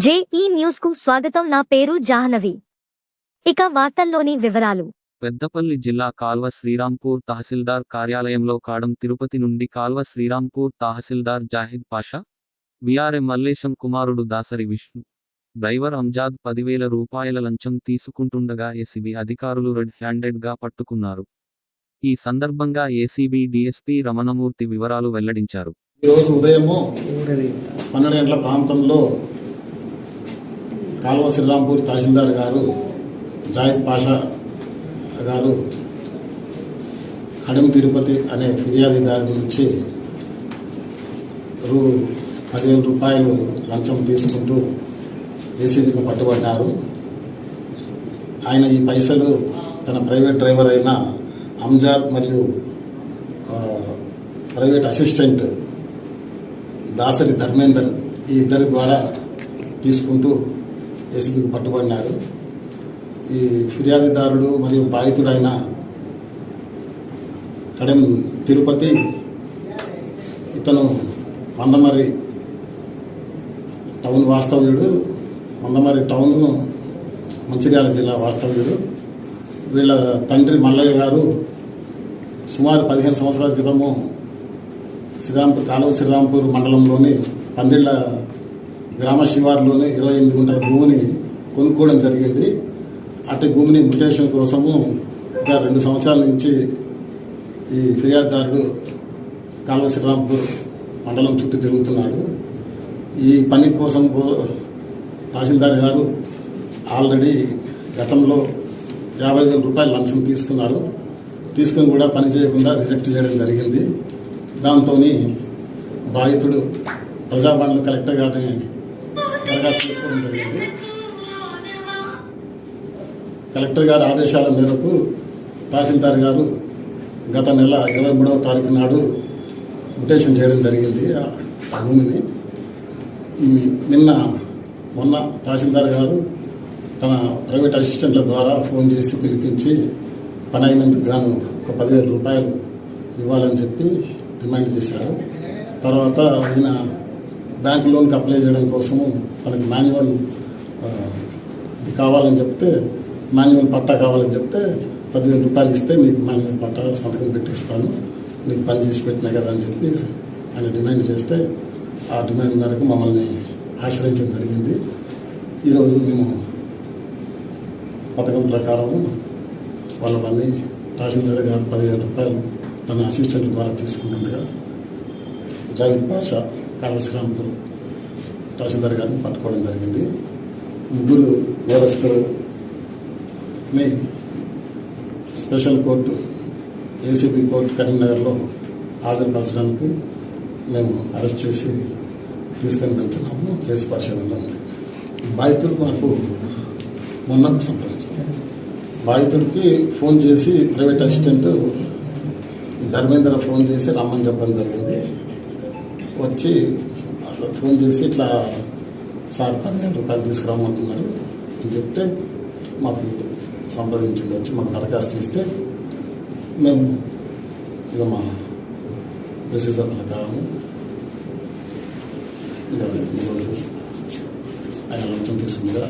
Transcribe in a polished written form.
JEE news కు స్వాగతం. నా పేరు జాహ్నవి. ఇక వార్తల్లోని వివరాలు. పెద్దపల్లి జిల్లా కాల్వ శ్రీరాంపూర్ తహసీల్దార్ కార్యాలయంలో కాడం తిరుపతి నుండి కాల్వ శ్రీరాంపూర్ తహసీల్దార్ జాహిద్ పాషా, విఆర్ఎం మల్లేశం కుమారుడు దాసరి విష్ణు, డ్రైవర్ అంజాద్ 10,000 రూపాయల లంచం తీసుకుంటుండగా ఏసీబీ అధికారులు రెడ్ హ్యాండెడ్ గా పట్టుకున్నారు. ఈ సందర్భంగా ఏసీబీ డీఎస్పీ రమణమూర్తి వివరాలు వెల్లడించారు. ఈరోజు ఉదయము 12 గంటల ప్రాంతంలో కాల్వ శ్రీరాంపూర్ తహసీల్దార్ గారు జాహిద్ పాషా గారు కడెం తిరుపతి అనే ఫిర్యాదుదారు నుంచి రూ. 10,000 లంచం తీసుకుంటూ ఏసీబీకి పట్టుబడ్డారు. ఆయన ఈ పైసలు తన ప్రైవేట్ డ్రైవర్ అయిన అంజాద్ మరియు ప్రైవేట్ అసిస్టెంట్ దాసరి ధర్మేందర్ ఈ ఇద్దరి ద్వారా తీసుకుంటూ ఏసీబీకి పట్టుబడినారు. ఈ ఫిర్యాదుదారుడు మరియు బాధితుడైన కడెం తిరుపతి ఇతను మందమర్రి టౌన్ వాస్తవ్యుడు, మందమర్రి టౌన్ మంచిర్యాల జిల్లా వాస్తవ్యుడు. వీళ్ళ తండ్రి మల్లయ్య గారు సుమారు 15 సంవత్సరాల క్రితము కాలువ శ్రీరాంపూర్ మండలంలోని పందిళ్ళ గ్రామ శివారులోని 28 గుంటల భూమిని కొనుక్కోవడం జరిగింది. అటు భూమిని మ్యుటేషన్ కోసము ఇంకా 2 సంవత్సరాల నుంచి ఈ ఫిర్యాదుదారుడు కాల్వ శ్రీరాంపూర్ మండలం చుట్టూ తిరుగుతున్నాడు. ఈ పని కోసం తహసీల్దార్ గారు ఆల్రెడీ గతంలో 50,000 రూపాయలు లంచం తీసుకున్నారు. తీసుకుని కూడా పని చేయకుండా రిజెక్ట్ చేయడం జరిగింది. దాంతో బాధితుడు ప్రజాబండ్లు కలెక్టర్ గారిని దరఖాస్తు చేసుకోవడం జరిగింది. కలెక్టర్ గారి ఆదేశాల మేరకు తహసీల్దార్ గారు గత నెల 23వ తారీఖు నాడు మ్యుటేషన్ చేయడం జరిగింది ఆ భూమిని. మొన్న తహసీల్దార్ గారు తన ప్రైవేట్ అసిస్టెంట్ల ద్వారా ఫోన్ చేసి పిలిపించి పని అయినందుకు గాను ఒక 10,000 రూపాయలు ఇవ్వాలని చెప్పి డిమాండ్ చేశారు. తర్వాత ఈయన బ్యాంక్ లోన్కి అప్లై చేయడం కోసము తనకు మాన్యువల్ ఇది కావాలని చెప్తే, మాన్యువల్ పట్టా కావాలని చెప్తే 10,000 రూపాయలు ఇస్తే మీకు మాన్యువల్ పట్టా సంతకం పెట్టిస్తాను, నీకు పని చేసి పెట్టినా కదా అని చెప్పి ఆయన డిమాండ్ చేస్తే ఆ డిమాండ్ మేరకు మమ్మల్ని ఆశ్రయించడం జరిగింది. ఈరోజు మేము పథకం ప్రకారము వాళ్ళని తహసీల్దార్ గారు 10,000 రూపాయలు తన అసిస్టెంట్ ద్వారా తీసుకుంటుండగా జాహిద్ పాషా కాల్వ శ్రీరాంపూర్ తహసీల్దార్ గారిని పట్టుకోవడం జరిగింది. ముగ్గురు నేరస్తులని స్పెషల్ కోర్టు ఏసీబీ కోర్టు కరీంనగర్లో హాజరుపరచడానికి మేము అరెస్ట్ చేసి తీసుకొని వెళ్తున్నాము. కేసు పరిశీలనలో ఉంది. బాధితులు మాకు మొన్న సంప్రదించారు. బాధితుడికి ఫోన్ చేసి ప్రైవేట్ అసిస్టెంట్ ధర్మేంద్ర ఫోన్ చేసి రమ్మని చెప్పడం జరిగింది. వచ్చి ఫోన్ చేసి ఇట్లా సార్ 10,000 రూపాయలు తీసుకురామంటున్నారు అని చెప్తే మాకు సంప్రదించింది. వచ్చి మాకు దరఖాస్తు ఇస్తే మేము ఇక మా ప్రొసీజర్ ప్రకారం ఇక ఈరోజు ఆయన లంచం తీసుకుందిగా